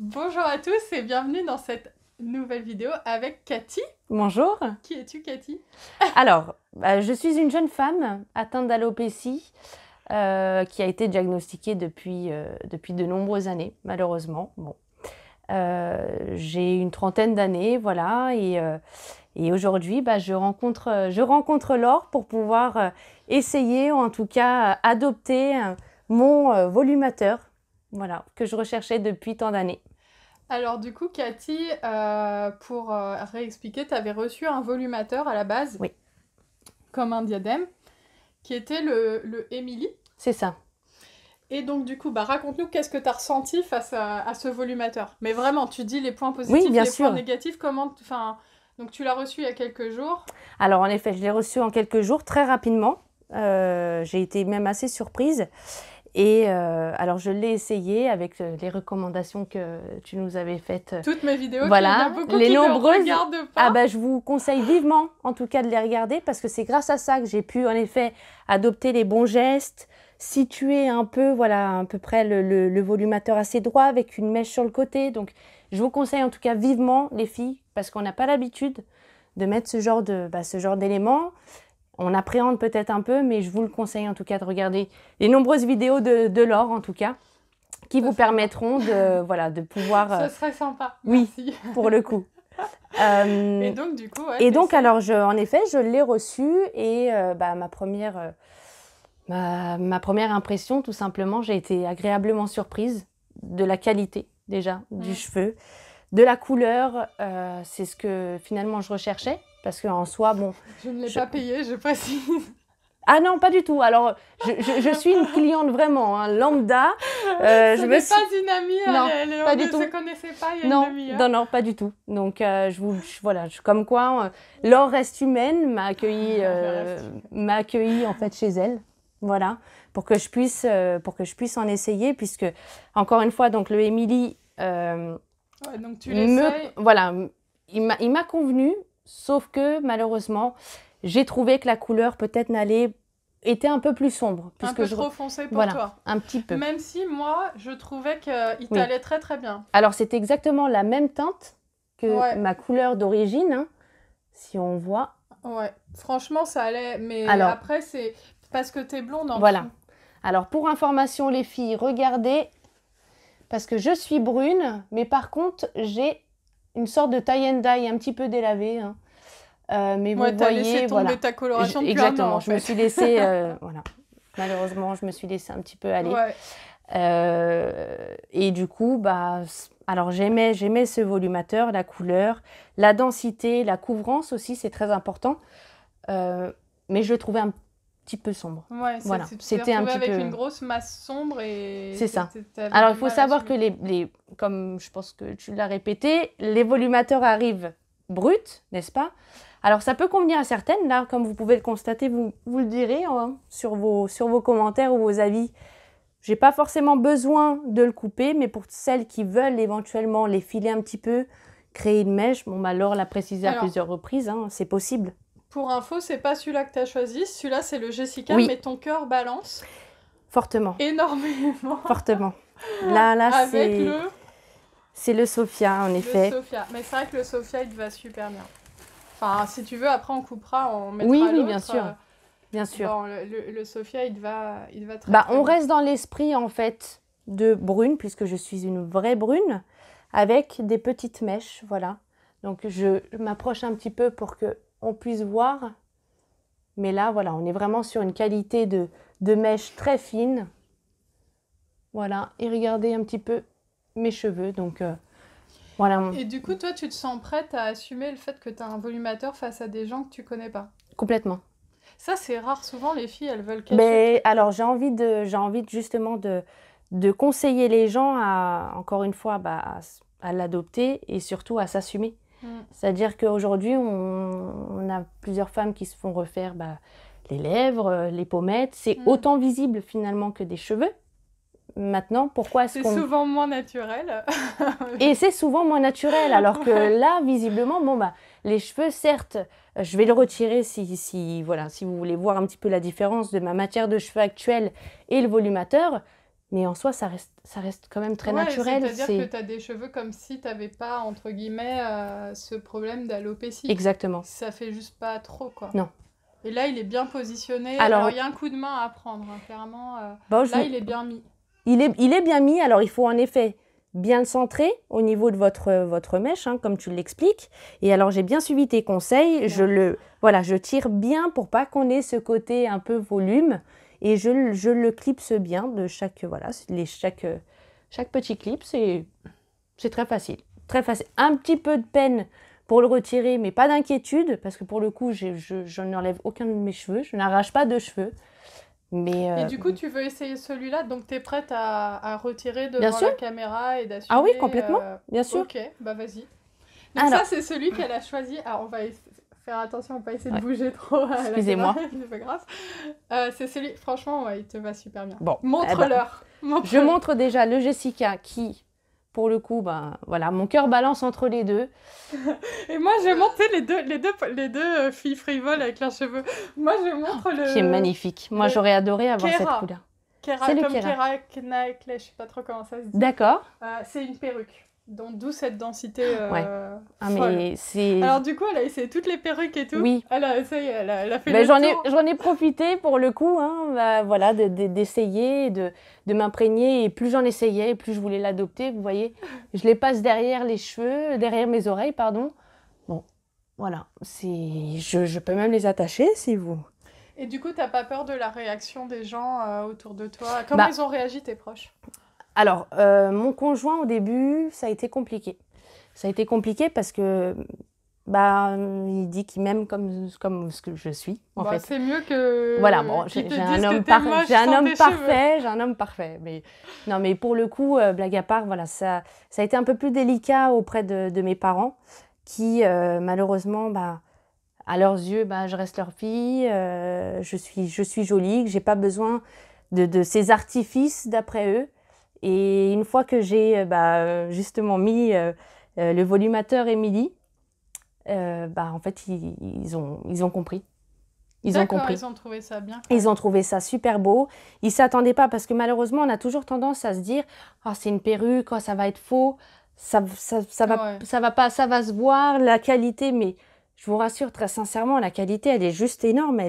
Bonjour à tous et bienvenue dans cette nouvelle vidéo avec Cathy. Bonjour. Qui es-tu, Cathy? Alors, je suis une jeune femme atteinte d'alopécie qui a été diagnostiquée depuis de nombreuses années, malheureusement. Bon. J'ai une trentaine d'années, voilà, et aujourd'hui, je rencontre l'or pour pouvoir essayer, ou en tout cas adopter mon volumateur, voilà, que je recherchais depuis tant d'années. Alors du coup, Cathy, pour réexpliquer, tu avais reçu un volumateur à la base, Oui. Comme un diadème, qui était le Emily. C'est ça. Et donc du coup, raconte-nous qu'est-ce que tu as ressenti face à ce volumateur. Mais vraiment, tu dis les points positifs, Oui, bien les sûr. points négatifs, comment... Donc tu l'as reçu il y a quelques jours. Alors en effet, je l'ai reçu en quelques jours, très rapidement. J'ai été même assez surprise. Et alors je l'ai essayé avec les recommandations que tu nous avais faites. Toutes mes vidéos, voilà, il y en a beaucoup les qui nombreuses. ne regardent pas. Je vous conseille vivement, en tout cas, de les regarder parce que c'est grâce à ça que j'ai pu, en effet, adopter les bons gestes, situer un peu, voilà, à peu près le volumateur assez droit avec une mèche sur le côté. Donc, je vous conseille en tout cas vivement, les filles, parce qu'on n'a pas l'habitude de mettre ce genre d'éléments. On appréhende peut-être un peu, mais je vous le conseille en tout cas de regarder les nombreuses vidéos de Laure, en tout cas, qui vous permettront de pouvoir... Ce serait sympa. Oui, Merci. pour le coup. Et donc, du coup, ouais, en effet, je l'ai reçu et ma première impression, tout simplement, j'ai été agréablement surprise de la qualité, déjà, du cheveu, de la couleur. C'est ce que finalement je recherchais. Parce qu'en soi, bon... Je ne l'ai pas payé, je précise. Ah non, pas du tout. Alors, je suis une cliente vraiment, hein, lambda. Ce n'est pas une amie, non, pas du tout. On ne se connaissait pas il y a une demi-heure. Non, pas du tout. Donc, comme quoi, Laure reste humaine, m'a accueilli en fait chez elle. Voilà, pour que je puisse en essayer, puisque, encore une fois, donc le Emily... donc tu l'essayes. Voilà, il m'a convenu. Sauf que, malheureusement, j'ai trouvé que la couleur peut-être était un peu plus sombre. Un peu trop foncé pour toi. Un petit peu. Même si, moi, je trouvais qu'il t'allait très très bien. Alors, c'est exactement la même teinte que ma couleur d'origine, hein, si on voit. Ouais, franchement, ça allait. Mais après, c'est parce que t'es blonde en voilà. dessous. Alors, pour information, les filles, regardez. Parce que je suis brune, mais par contre, j'ai... une sorte de tie and dye un petit peu délavé. Hein. Mais vous voyez, laissé tomber ta coloration depuis exactement, un an, en je me suis laissée, voilà. Malheureusement, je me suis laissée un petit peu aller. Et du coup, alors j'aimais ce volumateur, la couleur, la densité, la couvrance aussi, c'est très important. Mais je le trouvais un petit peu sombre. Ouais, voilà. C'était un petit peu... avec une grosse masse sombre et... C'est ça. Alors, il faut savoir que comme je pense que tu l'as répété, les volumateurs arrivent bruts, n'est-ce pas? Alors, ça peut convenir à certaines. Là, comme vous pouvez le constater, vous le direz hein, sur vos commentaires ou vos avis. Je n'ai pas forcément besoin de le couper, mais pour celles qui veulent éventuellement les filer un petit peu, créer une mèche, Laure l'a précisé à plusieurs reprises, hein, c'est possible. Pour info, c'est pas celui-là que tu as choisi. Celui-là, c'est le Jessica, mais ton cœur balance. Fortement. Énormément. Fortement. Là, c'est le Sophia, en effet. Le Sophia. Mais c'est vrai que le Sophia, il te va super bien. Enfin, si tu veux, après, on coupera, on mettra l'autre. Oui, bien sûr. Bien sûr. Bon, le Sophia, il te va très bien. On reste dans l'esprit, en fait, de brune, puisque je suis une vraie brune, avec des petites mèches, voilà. Donc, je m'approche un petit peu pour qu'on puisse voir. Mais là, voilà, on est vraiment sur une qualité de mèche très fine. Voilà, et regardez un petit peu mes cheveux, donc voilà. Et du coup, toi, tu te sens prête à assumer le fait que tu as un volumateur face à des gens que tu connais pas? Complètement. Ça, c'est rare. Souvent, les filles, elles veulent cacher. Alors, j'ai envie justement de conseiller les gens encore une fois, à l'adopter et surtout à s'assumer. C'est-à-dire qu'aujourd'hui, on a plusieurs femmes qui se font refaire les lèvres, les pommettes. C'est autant visible finalement que des cheveux. Maintenant, pourquoi est-ce qu'on... C'est souvent moins naturel. Et c'est souvent moins naturel, alors que là, visiblement, les cheveux, certes, je vais le retirer si vous voulez voir un petit peu la différence de ma matière de cheveux actuelle et le volumateur. Mais en soi, ça reste quand même très Ouais, naturel. c'est-à-dire que tu as des cheveux comme si tu n'avais pas, entre guillemets, ce problème d'alopécie. Exactement. Ça fait juste pas trop, quoi. Non. Et là, il est bien positionné. Alors, Alors il y a un coup de main à prendre, hein, clairement. bon, Là, il est bien mis. Il est bien mis. Alors, il faut en effet bien le centrer au niveau de votre mèche, hein, comme tu l'expliques. Et alors, j'ai bien suivi tes conseils. Ouais. Je tire bien pour pas qu'on ait ce côté un peu volume. Et je le clipse bien de chaque petit clip. C'est très facile. Très facile. Un petit peu de peine pour le retirer, mais pas d'inquiétude, parce que pour le coup, je n'enlève aucun de mes cheveux. Je n'arrache pas de cheveux. Mais Et du coup, tu veux essayer celui-là, donc tu es prête à retirer devant la caméra et d'assumer. Ah oui, complètement, bien sûr. Ok, bah vas-y. Donc alors, ça, c'est celui qu'elle a choisi. Alors, on va faire attention, on va pas essayer de bouger trop. Excusez-moi. C'est pas grave. C'est celui, franchement, ouais, il te va super bien. Bon, montre-leur. Je montre déjà le Jessica qui, pour le coup, voilà, mon cœur balance entre les deux. Et moi, je montre les deux filles frivoles avec leurs cheveux. Moi, je montre le... Qui est magnifique. Moi, j'aurais adoré avoir cette couleur. C'est le Kera Knackle, je sais pas trop comment ça se dit. D'accord. C'est une perruque. D'où cette densité ouais. folle. Mais c'est... Alors du coup, elle a essayé toutes les perruques et tout. Oui. Elle a essayé, elle a fait le tour. J'en ai profité pour le coup, hein, voilà, d'essayer, de m'imprégner. Et plus j'en essayais, plus je voulais l'adopter. Vous voyez, je les passe derrière les cheveux, derrière mes oreilles, pardon. Bon, voilà. Je peux même les attacher si vous... Et du coup, t'as pas peur de la réaction des gens autour de toi? Comment ils ont réagi, tes proches? Alors, mon conjoint, au début, ça a été compliqué. Ça a été compliqué parce que, il dit qu'il m'aime comme ce que je suis, en fait. C'est mieux que... Voilà, bon, j'ai un homme parfait. Mais, non, mais pour le coup, blague à part, voilà, ça a été un peu plus délicat auprès de mes parents qui, malheureusement, à leurs yeux, je reste leur fille, je suis jolie, que j'ai pas besoin de ces artifices d'après eux. Et une fois que j'ai justement mis le volumateur Emily, en fait, ils ont compris. Ils ont trouvé ça bien. Ils ont trouvé ça super beau. Ils ne s'attendaient pas parce que malheureusement, on a toujours tendance à se dire « Oh, c'est une perruque, ça va être faux, ça va se voir, la qualité. » Mais je vous rassure très sincèrement, la qualité, elle est juste énorme.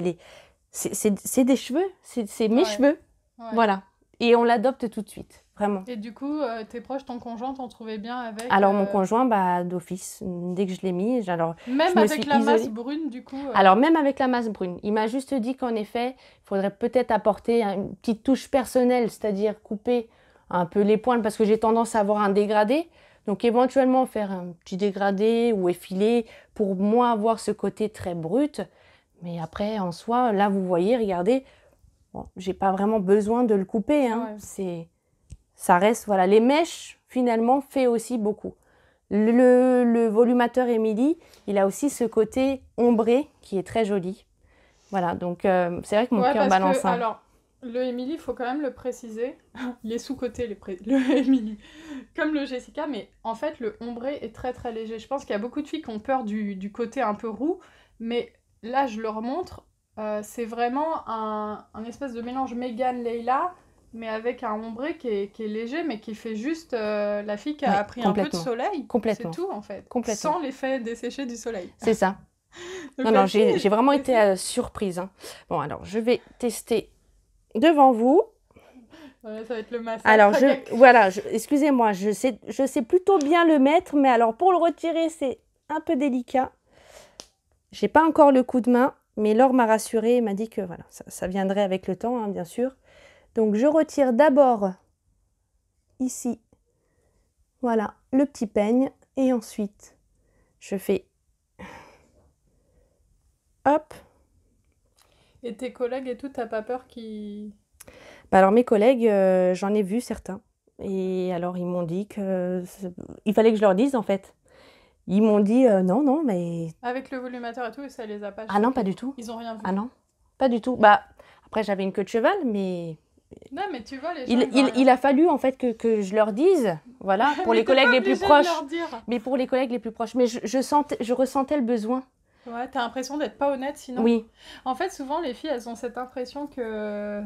C'est des cheveux, c'est mes cheveux. Ouais. Voilà. Et on l'adopte tout de suite. Vraiment. Et du coup, tes proches, ton conjoint, t'en trouvais bien avec... Alors, mon conjoint, d'office, dès que je l'ai mis, même avec la masse brune, du coup Alors, même avec la masse brune. Il m'a juste dit qu'en effet, il faudrait peut-être apporter une petite touche personnelle, c'est-à-dire couper un peu les pointes, parce que j'ai tendance à avoir un dégradé. Donc, éventuellement, faire un petit dégradé ou effiler pour moins avoir ce côté très brut. Mais après, en soi, là, vous voyez, regardez, j'ai pas vraiment besoin de le couper, hein. Ouais. Ça reste, voilà. Les mèches, finalement, fait aussi beaucoup. Le volumateur Emily, il a aussi ce côté ombré qui est très joli. Voilà, donc c'est vrai que mon cœur balance. Alors, le Emily, il faut quand même le préciser. Il est sous-côté, le Emily. Comme le Jessica, mais en fait, le ombré est très très léger. Je pense qu'il y a beaucoup de filles qui ont peur du côté un peu roux, mais là, je leur montre. C'est vraiment un espèce de mélange Mégane Leila, mais avec un ombré qui est léger, mais qui fait juste la fille qui a pris un peu de soleil. Complètement. C'est tout, en fait. Complètement. Sans l'effet desséché du soleil. C'est ça. Non, j'ai vraiment été surprise. Hein. Bon, alors, je vais tester devant vous. Ouais, ça va être le massacre. Alors, excusez-moi, je sais plutôt bien le mettre, mais alors, pour le retirer, c'est un peu délicat. J'ai pas encore le coup de main, mais Laure m'a rassurée et m'a dit que voilà, ça viendrait avec le temps, hein, bien sûr. Donc, je retire d'abord ici, voilà, le petit peigne. Et ensuite, je fais hop. Et tes collègues et tout, t'as pas peur qu'ils... Alors, mes collègues, j'en ai vu certains. Et alors, ils m'ont dit il fallait que je leur dise, en fait. Ils m'ont dit, non, mais... Avec le volumateur et tout, ça les a pas... Ah non, pas du tout. Ils ont rien vu. Ah non, pas du tout. Après, j'avais une queue de cheval, mais... Non, mais tu vois, les gens... Il a fallu, en fait, que je leur dise, voilà, pour les collègues les plus proches. Mais pour les collègues les plus proches. Mais je ressentais le besoin. Ouais, t'as l'impression d'être pas honnête, sinon... Oui. En fait, souvent, les filles, elles ont cette impression que...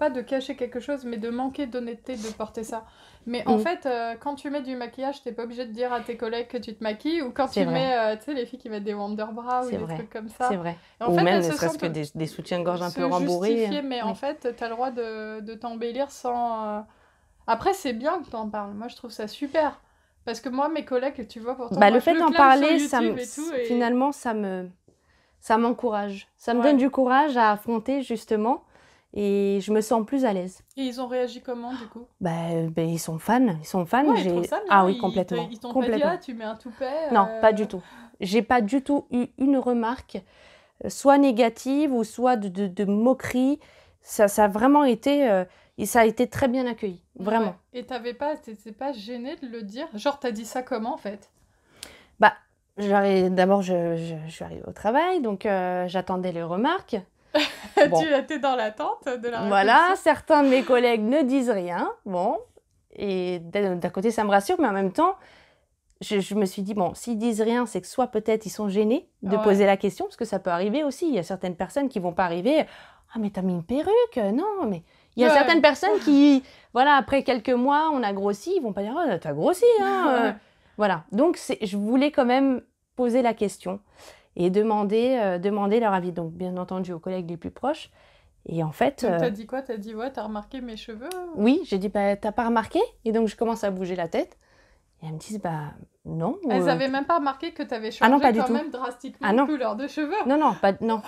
pas de cacher quelque chose, mais de manquer d'honnêteté de porter ça. Mais en fait, quand tu mets du maquillage, t'es pas obligé de dire à tes collègues que tu te maquilles, ou quand C'est tu vrai. mets, tu sais, les filles qui mettent des Wonderbra ou C'est des vrai. trucs comme C'est ça. vrai. Et en Ou fait, même elles ne se serait-ce sentent que des soutiens-gorge un se peu rembourrés. justifier, mais en Oui. fait, t'as le droit de t'embellir sans... Après, c'est bien que t'en parles. Moi, je trouve ça super. Parce que moi, mes collègues, tu vois, pourtant, Bah, moi, le je fait le d'en clame parler, sur YouTube et tout, et... finalement, ça m'encourage. Ça me Ouais. donne du courage à affronter, justement, et je me sens plus à l'aise. Et ils ont réagi comment, du coup? Ben, ils sont fans. Ils sont fans. Ouais, ils trouvent ça bien. Ah oui, Ils complètement. ils t'ont pas dit, Complètement. ah, tu mets un toupet. Non, pas du tout. J'ai pas du tout eu une remarque, soit négative ou soit de moquerie. Ça a vraiment été... et ça a été très bien accueilli. Vraiment. Ouais. Et t'étais pas gênée de le dire? Genre, t'as dit ça comment, en fait? Bah, d'abord, je suis arrivée au travail, donc j'attendais les remarques. Bon. Tu étais dans l'attente de la Voilà, réflexion. certains de mes collègues ne disent rien. Bon, et d'un côté, ça me rassure, mais en même temps, je me suis dit, bon, s'ils disent rien, c'est que soit peut-être ils sont gênés de Ouais. poser la question, parce que ça peut arriver aussi. Il y a certaines personnes qui vont pas arriver. Ah, mais t'as mis une perruque? Non, mais il y a Ouais. certaines personnes qui, voilà, après quelques mois, on a grossi, ils vont pas dire, oh, t'as grossi, hein. Ouais. Voilà. Donc, je voulais quand même poser la question et demander leur avis. Donc, bien entendu, aux collègues les plus proches. Et en fait, Donc, t'as dit quoi? T'as dit, ouais, t'as remarqué mes cheveux? oui, j'ai dit, bah, t'as pas remarqué? Et donc, je commence à bouger la tête. Et elles me disent, bah, non. Elles avaient même pas remarqué que t'avais Ah non, changé pas du quand tout. même drastiquement Ah non. de couleur de cheveux. Non, non.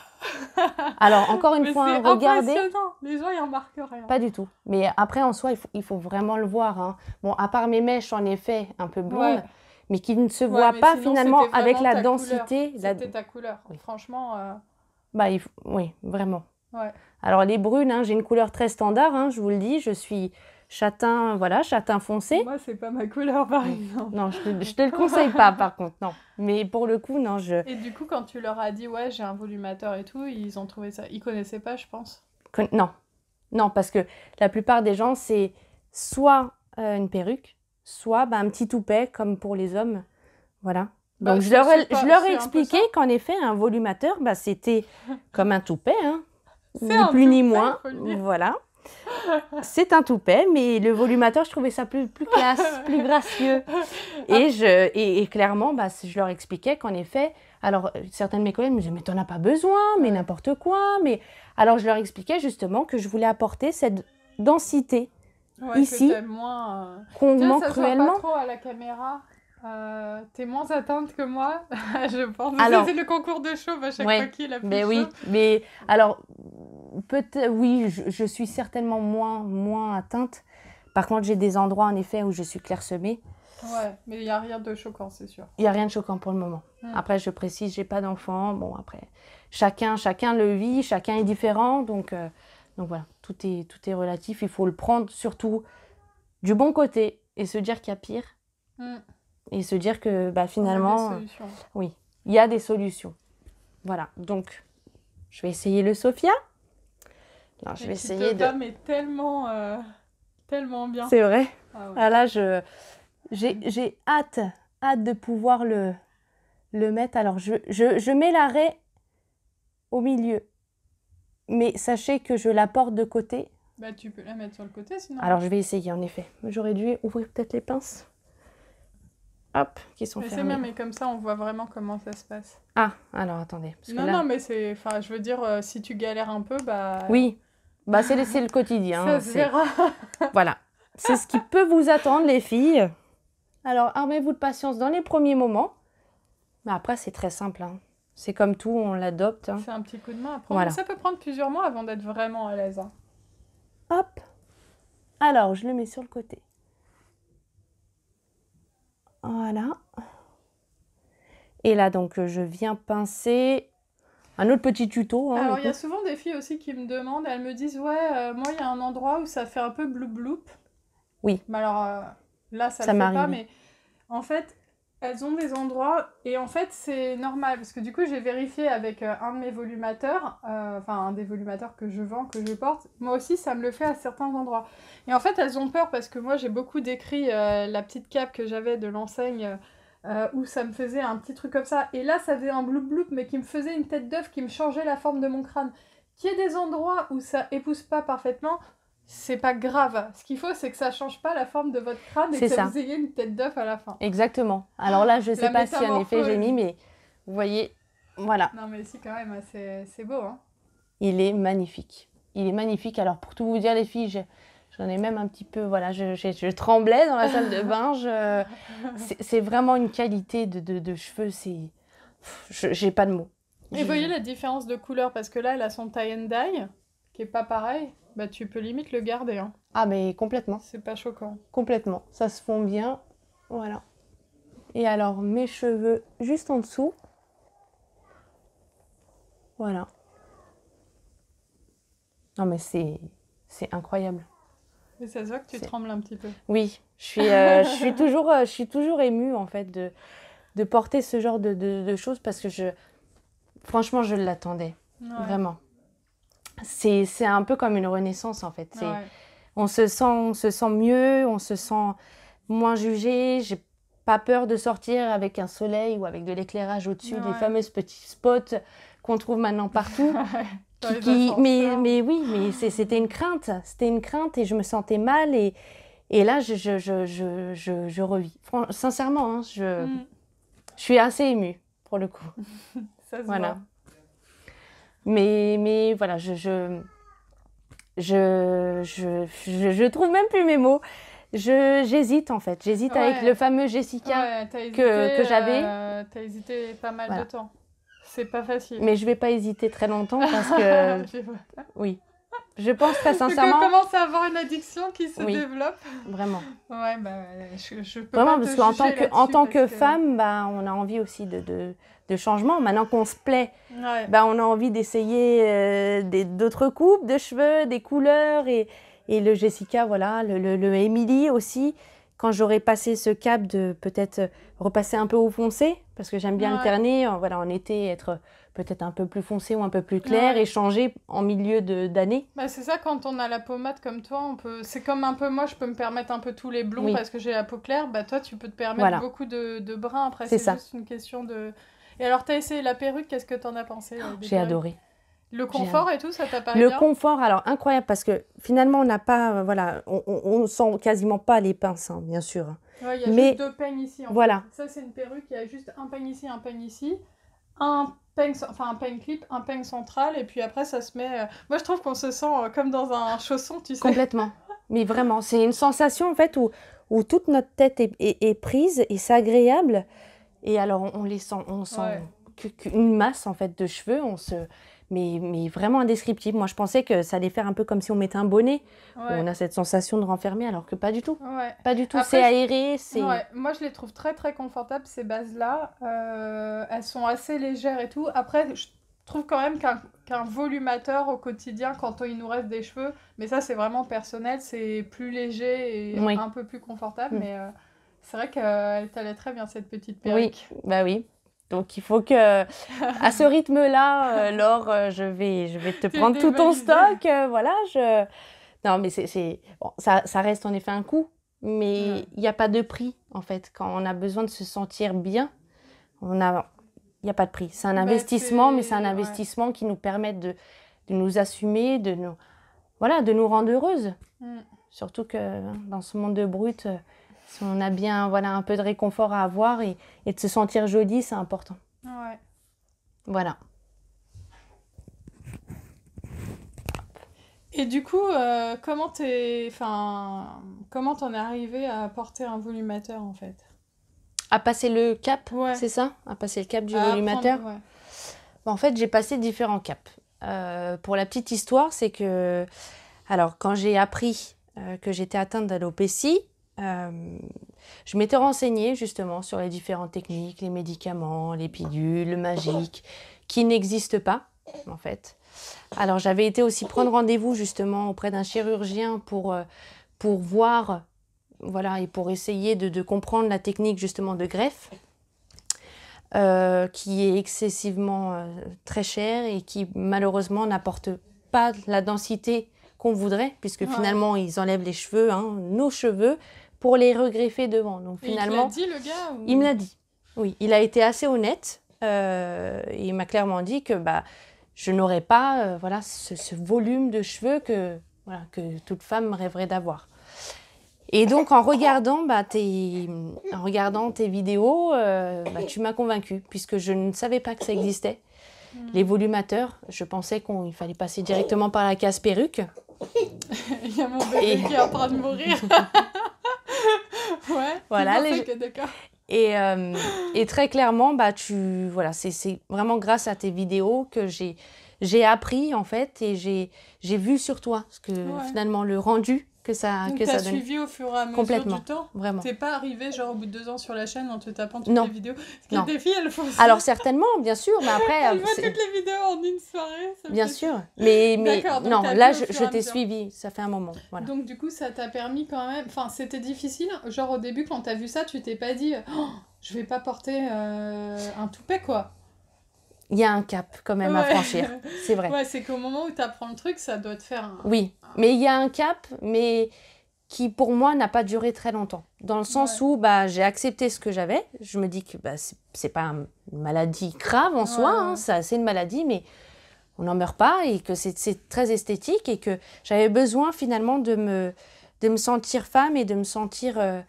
Alors, encore une Mais fois, c'est regardez. impressionnant. Les gens, ils remarquent rien. Pas du tout. Mais après, en soi, il faut vraiment le voir, hein. Bon, à part mes mèches, en effet, un peu blondes, Ouais. mais qui ne se Ouais, voient mais pas sinon, finalement c'était avec vraiment la ta densité. couleur. C'était ta couleur. Oui. Franchement, Bah, oui, vraiment. ouais. Alors, les brunes, hein, j'ai une couleur très standard, hein, je vous le dis. Je suis châtain, voilà, châtain foncé. Moi, c'est pas ma couleur, par exemple. Non, je te le conseille pas, par contre, non. Mais pour le coup, non, Et du coup, quand tu leur as dit, ouais, j'ai un volumateur et tout, ils ont trouvé ça... Ils connaissaient pas, je pense. Non, parce que la plupart des gens, c'est soit une perruque, soit bah, un petit toupet, comme pour les hommes. Voilà. Bah, Donc, c'est je leur ai un peu expliqué ça. qu'en effet, un volumateur, bah, c'était comme un toupet, hein, C'est ni un plus ni toupet, moins. faut le dire. Voilà. C'est un toupet, mais le volumateur, je trouvais ça plus classe, plus gracieux. Et clairement, bah, je leur expliquais qu'en effet, alors certains de mes collègues me disaient, mais t'en as pas besoin, mais n'importe quoi. Mais alors je leur expliquais justement que je voulais apporter cette densité Ouais, ici, que t'aimes moins... qu'on Tiens, manque ça se voit cruellement. pas trop à la caméra. T'es moins atteinte que moi, je pense. Alors- C'est le concours de chauve à chaque Ouais, fois qui est la plus Mais oui, chauve. mais alors peut-être oui, je suis certainement moins atteinte. Par contre, j'ai des endroits en effet où je suis clairsemée. Ouais, mais il n'y a rien de choquant, c'est sûr. Il n'y a rien de choquant pour le moment. Après, je précise, j'ai pas d'enfant. Bon, après, chacun le vit, chacun est différent. Donc voilà, tout est relatif. Il faut le prendre surtout du bon côté et se dire qu'il y a pire. Et se dire que bah, finalement, On a des solutions. oui, il y a des solutions. Voilà, donc je vais essayer le Sophia. Non, je vais essayer de... Mais tellement, tellement bien. C'est vrai. Ah ouais. Ah là, j'ai hâte de pouvoir le mettre. Alors, je mets l'arrêt au milieu. Mais sachez que je la porte de côté. Bah, tu peux la mettre sur le côté, sinon. Alors, je vais essayer, en effet. J'aurais dû ouvrir peut-être les pinces. Hop, qui sont Mais c'est fermées. bien, mais comme ça, on voit vraiment comment ça se passe. Ah, alors, attendez. Parce que Non, là... non, mais c'est... Enfin, je veux dire, si tu galères un peu, bah... Oui, bah, c'est le quotidien. Ça se verra. Voilà. C'est ce qui peut vous attendre, les filles. Alors, armez-vous de patience dans les premiers moments. Mais après, c'est très simple, hein. C'est comme tout, on l'adopte, hein. C'est un petit coup de main. Après, Voilà. ça peut prendre plusieurs mois avant d'être vraiment à l'aise. Hein. Hop. Alors, je le mets sur le côté. Voilà. Et là, donc, je viens pincer un autre petit tuto. Hein, Alors, du il y a coup. souvent des filles aussi qui me demandent, elles me disent, ouais, moi, il y a un endroit où ça fait un peu bloup-bloup. Oui. Mais alors, là, ça Ça le fait m'est pas, arrivé. mais en fait, elles ont des endroits, et en fait, c'est normal, parce que du coup, j'ai vérifié avec un de mes volumateurs, enfin, un des volumateurs que je vends, que je porte, moi aussi, ça me le fait à certains endroits. Et en fait, elles ont peur, parce que moi, j'ai beaucoup décrit la petite cape que j'avais de l'enseigne, où ça me faisait un petit truc comme ça, et là, ça faisait un bloup-bloup, mais qui me faisait une tête d'œuf, qui me changeait la forme de mon crâne. Qu'il y ait des endroits où ça épouse pas parfaitement, c'est pas grave. Ce qu'il faut, c'est que ça change pas la forme de votre crâne et C'est que ça. vous ayez une tête d'œuf à la fin. Exactement. Alors là, je ne sais La pas si en effet j'ai métamorphose. mis, mais vous voyez, voilà, Non, mais si, quand même, c'est beau, hein. il est magnifique. Il est magnifique. Alors pour tout vous dire, les filles, j'en ai même un petit peu, voilà, je tremblais dans la salle de bain. C'est vraiment une qualité de cheveux, j'ai pas de mots. Et vous voyez la différence de couleur, parce que là, elle a son tie and dye, qui est pas pareil. Bah, tu peux limite le garder, hein. Ah, mais complètement, C'est pas choquant. complètement. Ça se fond bien, voilà. Et alors, mes cheveux juste en dessous. Voilà. Non, mais c'est incroyable. Et ça se voit que tu C'est- trembles un petit peu. Oui, je suis toujours émue, en fait, de porter ce genre de choses parce que franchement, je l'attendais. Ouais. Vraiment. C'est un peu comme une renaissance, en fait. Ouais. On se sent mieux, on se sent moins jugé. J'ai pas peur de sortir avec un soleil ou avec de l'éclairage au-dessus, Ouais. des fameuses petits spots qu'on trouve maintenant partout. Dans les ascenseurs. Mais oui, mais c'était une crainte. C'était une crainte et je me sentais mal. Et là, je revis. Sincèrement, hein, je suis assez émue, pour le coup. Ça se Voilà. voit. Mais voilà, je trouve même plus mes mots. J'hésite en fait. J'hésite avec Ouais. le fameux Jessica, Ouais, t'as hésité, que j'avais. T'as hésité pas mal Voilà. de temps. C'est pas facile. mais je vais pas hésiter très longtemps parce que Je vois. oui, je pense très C'est sincèrement, qu'on commence à avoir une addiction qui se Oui. développe. vraiment, Ouais, bah, je peux vraiment pas parce te qu'en juger en tant là-dessus que parce femme, bah, on a envie aussi de changement. Maintenant qu'on se plaît, Ouais. bah, on a envie d'essayer d'autres coupes de cheveux, des couleurs et le Jessica, voilà, le Emily aussi. Quand j'aurai passé ce cap de peut-être repasser un peu au foncé, parce que j'aime bien Ouais. alterner, voilà, en été, être peut-être un peu plus foncé ou un peu plus clair Ouais. et changer en milieu d'année. Bah, c'est ça, quand on a la peau mate comme toi, on peut... c'est comme un peu moi, je peux me permettre un peu tous les blonds Oui. parce que j'ai la peau claire. Bah, toi, tu peux te permettre Voilà. beaucoup de bruns. Après, C'est c'est ça. juste une question de. Et alors, t'as essayé la perruque, qu'est-ce que t'en as pensé des J'ai perruques adoré. Le confort et tout, ça t'a paru Le bien confort, alors incroyable, parce que finalement, on n'a pas, voilà, on sent quasiment pas les pinces, hein, bien sûr. Ouais, il y a Mais juste deux peignes ici. voilà. Fait. Ça, c'est une perruque, il y a juste un peigne ici, un peigne ici. Un peigne, enfin un peigne clip, un peigne central, et puis après, ça se met... Moi, je trouve qu'on se sent comme dans un chausson, tu sais. Complètement. Mais vraiment, c'est une sensation en fait où toute notre tête est prise et c'est agréable. Et alors on les sent, on sent Ouais. qu'une masse en fait de cheveux, mais vraiment indescriptible. Moi je pensais que ça allait faire un peu comme si on mettait un bonnet, où Ouais. on a cette sensation de renfermer, alors que pas du tout. Ouais. Pas du tout. Après, C'est aéré, c'est. Ouais, moi je les trouve très très confortables ces bases-là. Elles sont assez légères et tout. Après, je trouve quand même qu'un volumateur au quotidien, quand il nous reste des cheveux, mais ça c'est vraiment personnel, c'est plus léger et Oui. un peu plus confortable. Mm. Mais c'est vrai qu'elle t'allait très bien cette petite Oui, perruque. bah oui. Donc il faut que, à ce rythme-là, Laure, je vais te Tu es prendre tout ton dévalisée. stock. Voilà, Non, mais bon, ça reste en effet un coût, mais Ouais. il n'y a pas de prix, en fait. Quand on a besoin de se sentir bien, il n'y a pas de prix. C'est un Bah, investissement, mais c'est un ouais. investissement qui nous permet de nous assumer, de nous rendre heureuses. Mm. Surtout que dans ce monde de brut, si on a bien un peu de réconfort à avoir et de se sentir jolie, c'est important. Ouais. Voilà. Et du coup, comment t'en es arrivé à porter un volumateur en fait? À passer le cap, Ouais. c'est ça? À passer le cap du À volumateur. apprendre, ouais. En fait, j'ai passé différents caps. Pour la petite histoire, c'est que, alors, quand j'ai appris que j'étais atteinte d'alopécie, je m'étais renseignée justement sur les différentes techniques, les médicaments, les pilules, le magique, qui n'existent pas, en fait. Alors, j'avais été aussi prendre rendez-vous justement auprès d'un chirurgien pour voir, voilà, et pour essayer de comprendre la technique justement de greffe. Qui est excessivement très cher et qui malheureusement n'apporte pas la densité qu'on voudrait, puisque Ouais. finalement ils enlèvent les cheveux, nos cheveux, pour les regreffer devant. Donc Et il te finalement, l'a dit le gars ou... il me l'a dit. Oui, il a été assez honnête et il m'a clairement dit que je n'aurais pas ce volume de cheveux voilà, que toute femme rêverait d'avoir. Et donc, en regardant tes vidéos, tu m'as convaincue, puisque je ne savais pas que ça existait. Les volumateurs, je pensais qu'il fallait passer directement par la case perruque. Il y a mon bébé qui est en train de mourir. Ouais, voilà, d'accord. Et très clairement, c'est vraiment grâce à tes vidéos que j'ai appris, en fait, et j'ai vu sur toi ce que finalement le rendu que ça Donc, que ça donne. suivi au fur et à mesure Complètement, du temps. vraiment. T'es pas arrivé genre au bout de 2 ans sur la chaîne en te tapant toutes les vidéos. Parce que des filles, elles font ça. Alors certainement, bien sûr, mais après... Elles voient toutes les vidéos en une soirée. Bien sûr, mais non, là je t'ai suivi, ça fait un moment. Voilà. Donc du coup, ça t'a permis quand même... Enfin, c'était difficile. Genre au début, quand t'as vu ça, tu t'es pas dit je vais pas porter un toupet, quoi. Il y a un cap quand même à franchir, c'est vrai. Ouais, c'est qu'au moment où t'apprends le truc, ça doit te faire Oui, mais il y a un cap, mais qui pour moi n'a pas duré très longtemps. Dans le sens où j'ai accepté ce que j'avais. Je me dis que c'est pas une maladie grave en soi, hein, c'est une maladie, mais on n'en meurt pas et que c'est très esthétique et que j'avais besoin finalement de me sentir femme et de me sentir à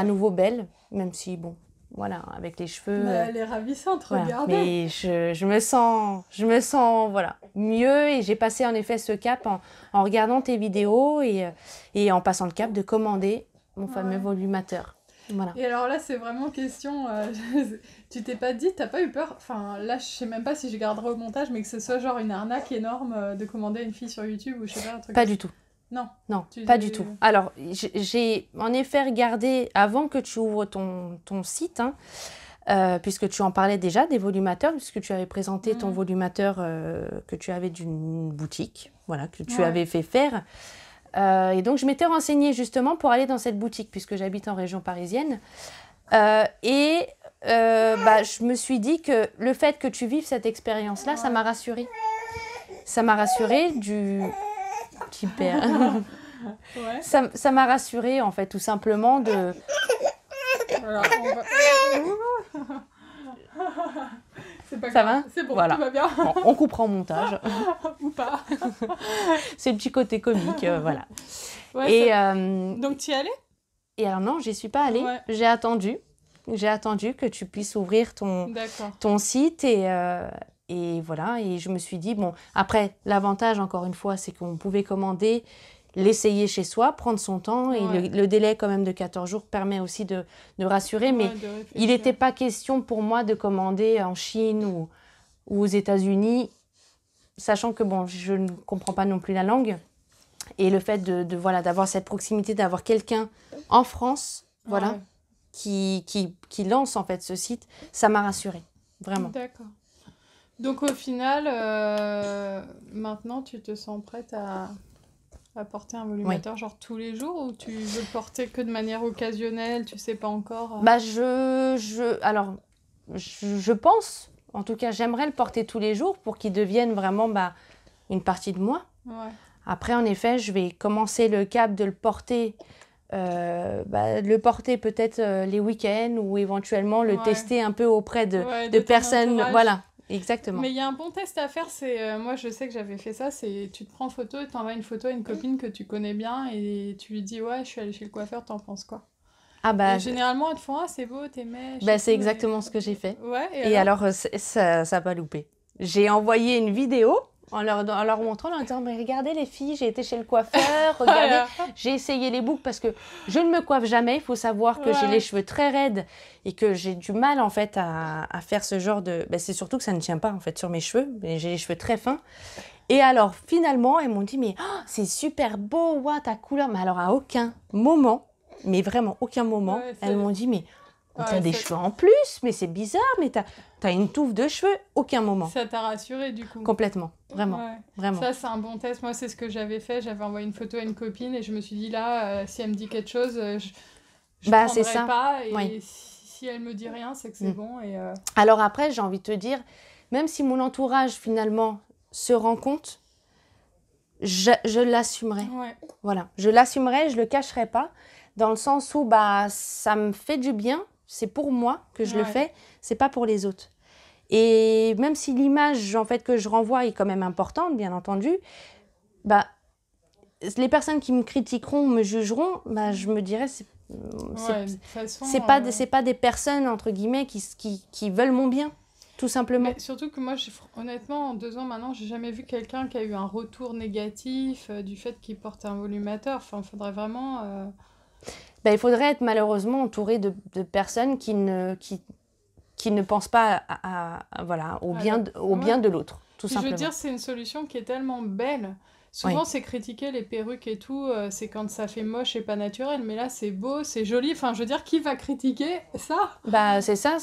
nouveau belle, même si bon... Voilà, avec les cheveux. Elle est ravissante, regardez. Mais je me sens voilà, mieux et j'ai passé en effet ce cap en regardant tes vidéos et en passant le cap de commander mon fameux volumateur. Voilà. Et alors là, c'est vraiment question. Tu t'es pas dit, t'as pas eu peur? Enfin, là, je sais même pas si je garderai au montage, mais que ce soit genre une arnaque énorme de commander une fille sur YouTube ou je sais pas, un truc. Pas du tout. Non, pas du tout. Alors, j'ai en effet regardé, avant que tu ouvres ton site, hein, puisque tu en parlais déjà des volumateurs, puisque tu avais présenté ton volumateur que tu avais d'une boutique, voilà, que tu avais fait faire. Et donc, je m'étais renseignée justement pour aller dans cette boutique, puisque j'habite en région parisienne. Je me suis dit que le fait que tu vives cette expérience-là, ça m'a rassurée. Ça m'a rassurée Super. Ça m'a rassurée, en fait, tout simplement de... Voilà, c'est pas ça grave. va? C'est bon, voilà. tout va bien. Bon, on coupera en montage. Ou pas. C'est le petit côté comique, voilà. Ouais, donc, tu y allais? Et alors non, j'y suis pas allée. Ouais. J'ai attendu que tu puisses ouvrir ton site et voilà, et je me suis dit, bon, après, l'avantage, encore une fois, c'est qu'on pouvait commander, l'essayer chez soi, prendre son temps, et le délai quand même de 14 jours permet aussi de rassurer, mais il n'était pas question pour moi de commander en Chine ou aux États-Unis, sachant que, bon, je ne comprends pas non plus la langue, et le fait d'avoir cette proximité, d'avoir quelqu'un en France, voilà, qui lance en fait ce site, ça m'a rassurée, vraiment. D'accord. Donc au final, maintenant tu te sens prête à porter un volumateur genre tous les jours ou tu veux le porter que de manière occasionnelle, tu sais pas encore Alors, je pense, en tout cas j'aimerais le porter tous les jours pour qu'il devienne vraiment une partie de moi. Ouais. Après en effet, je vais commencer le cap de le porter peut-être les week-ends ou éventuellement le tester un peu auprès de personnes. Voilà, exactement. Mais il y a un bon test à faire, c'est moi je sais que j'avais fait ça, c'est tu te prends photo et t'envoies une photo à une copine que tu connais bien et tu lui dis ouais je suis allée chez le coiffeur, t'en penses quoi? Et généralement elles te font c'est beau tes mèches. C'est exactement ce que j'ai fait. Ouais, et alors ça n'a pas loupé. J'ai envoyé une vidéo en leur montrant, en leur disant mais regardez les filles, j'ai été chez le coiffeur, regardez, j'ai essayé les boucles parce que je ne me coiffe jamais, il faut savoir que j'ai les cheveux très raides et que j'ai du mal en fait à faire ce genre de... c'est surtout que ça ne tient pas en fait sur mes cheveux, mais j'ai les cheveux très fins. Et alors finalement, elles m'ont dit mais c'est super beau, ouais, ta couleur, mais alors à aucun moment, mais vraiment aucun moment, elles m'ont dit mais... t'as des cheveux en plus, mais c'est bizarre, mais t'as une touffe de cheveux, aucun moment. Ça t'a rassurée du coup? Complètement, vraiment, vraiment. Ça c'est un bon test, moi c'est ce que j'avais fait, j'avais envoyé une photo à une copine et je me suis dit là, si elle me dit quelque chose, je prendrai pas et si elle me dit rien, c'est que c'est bon. Alors après, j'ai envie de te dire, même si mon entourage finalement se rend compte, je l'assumerai. Voilà, je l'assumerai, je le cacherai pas, dans le sens où ça me fait du bien. C'est pour moi que je le fais, c'est pas pour les autres. Et même si l'image en fait que je renvoie est quand même importante, bien entendu, les personnes qui me critiqueront, me jugeront, bah, je me dirais, Ouais, de toute façon, c'est pas des personnes, entre guillemets, qui veulent mon bien, tout simplement. mais surtout que moi, honnêtement, en 2 ans maintenant, j'ai jamais vu quelqu'un qui a eu un retour négatif du fait qu'il porte un volumateur. Enfin, il faudrait vraiment... Bah, il faudrait être malheureusement entouré de personnes qui ne pensent pas voilà, au bien de l'autre, tout Puis je veux simplement. dire, c'est une solution qui est tellement belle. Souvent, Oui. c'est critiquer les perruques et tout, c'est quand ça fait moche et pas naturel. Mais là, c'est beau, c'est joli. Enfin, je veux dire, qui va critiquer ça? Bah, c'est ça,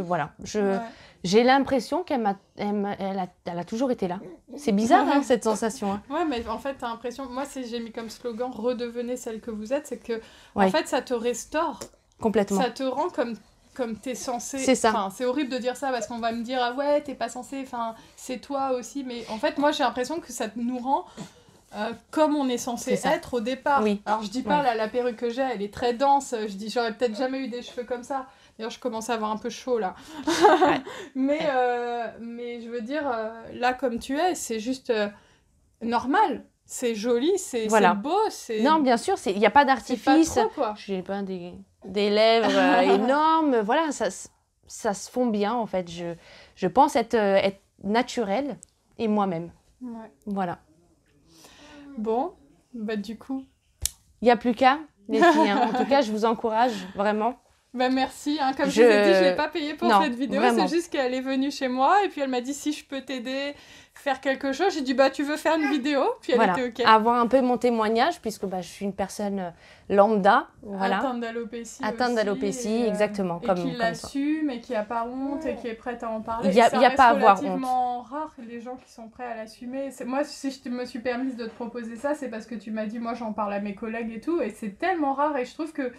voilà, Ouais. j'ai l'impression elle a toujours été là. C'est bizarre, hein, cette sensation. Hein. Ouais, mais en fait, t'as l'impression... Moi, j'ai mis comme slogan « Redevenez celle que vous êtes », c'est que, en Ouais. fait, ça te restaure. Complètement. Ça te rend comme t'es censé. C'est ça. Enfin, c'est horrible de dire ça parce qu'on va me dire « Ah ouais, t'es pas censé, enfin, c'est toi aussi ». Mais en fait, moi, j'ai l'impression que ça nous rend comme on est censé être au départ. Oui. Alors, je dis pas, là, la perruque que j'ai, elle est très dense. Je dis, j'aurais peut-être jamais eu des cheveux comme ça. D'ailleurs, je commence à avoir un peu chaud, là. Ouais. mais je veux dire, là, comme tu es, c'est juste normal. C'est joli, c'est Voilà. beau. Non, bien sûr, il n'y a pas d'artifice. C'est pas trop, quoi. J'ai pas des lèvres énormes. Voilà, ça se fond bien, en fait. Je pense être naturelle et moi-même. Ouais. Voilà. Bon, bah du coup... Il n'y a plus qu'à, les filles. Hein. En tout cas, je vous encourage, vraiment. Bah merci, hein. Comme je vous ai dit, je l'ai pas payée pour cette vidéo, vraiment. c'est juste qu'elle est venue chez moi et puis elle m'a dit si je peux t'aider, faire quelque chose. J'ai dit bah tu veux faire une vidéo, puis elle était ok. Avoir un peu mon témoignage puisque bah, je suis une personne lambda, voilà. Atteinte d'alopécie, exactement. Et qui l'assume et qui a pas honte et qui est prête à en parler. Il y a pas à avoir honte. C'est relativement rare les gens qui sont prêts à l'assumer. Moi si je me suis permise de te proposer ça, c'est parce que tu m'as dit moi j'en parle à mes collègues et tout et c'est tellement rare et je trouve que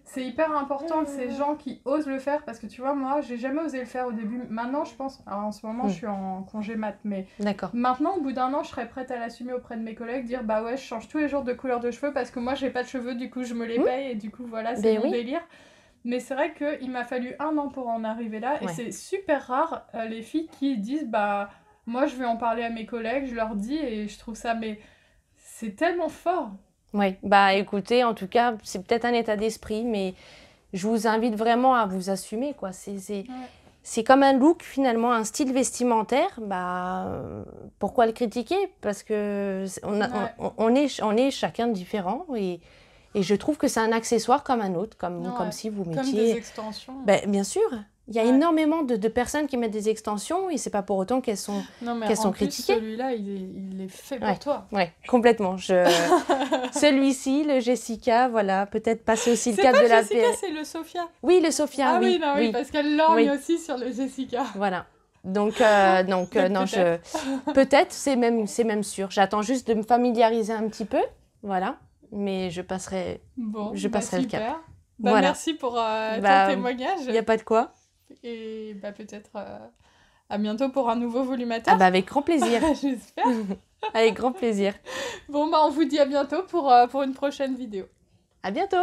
c'est hyper important ces gens qui osent le faire parce que tu vois moi j'ai jamais osé le faire au début. Maintenant je pense, alors en ce moment je suis en congé mat mais maintenant au bout d'1 an je serais prête à l'assumer auprès de mes collègues, dire bah ouais je change tous les jours de couleur de cheveux parce que moi j'ai pas de cheveux du coup je me les paye et du coup voilà c'est mon délire. Mais c'est vrai qu'il m'a fallu 1 an pour en arriver là et c'est super rare les filles qui disent bah moi je vais en parler à mes collègues, je leur dis et je trouve ça mais c'est tellement fort. Oui, bah écoutez, en tout cas, c'est peut-être un état d'esprit, mais je vous invite vraiment à vous assumer, quoi. C'est comme un look, finalement, un style vestimentaire. Bah, pourquoi le critiquer? Parce que on est chacun différent et je trouve que c'est un accessoire comme un autre, comme si vous mettiez... Comme des extensions. Ben, bien sûr. Il y a énormément de personnes qui mettent des extensions et c'est pas pour autant qu'elles sont critiquées. Celui-là, il est fait pour toi. Oui, complètement. Celui-ci, le Jessica, voilà, peut-être passer aussi le cadre de la... C'est pas le Jessica, c'est le Sophia. Oui, le Sophia, oui. Oui, parce qu'elle lorgne aussi sur le Jessica. Voilà. Donc non, peut-être, c'est même sûr. J'attends juste de me familiariser un petit peu, voilà. Mais je passerai le cap. Voilà. Merci pour ton témoignage. Il n'y a pas de quoi. Et peut-être à bientôt pour un nouveau volumateur. Avec grand plaisir. J'espère. Avec grand plaisir. Bon, on vous dit à bientôt pour une prochaine vidéo. À bientôt.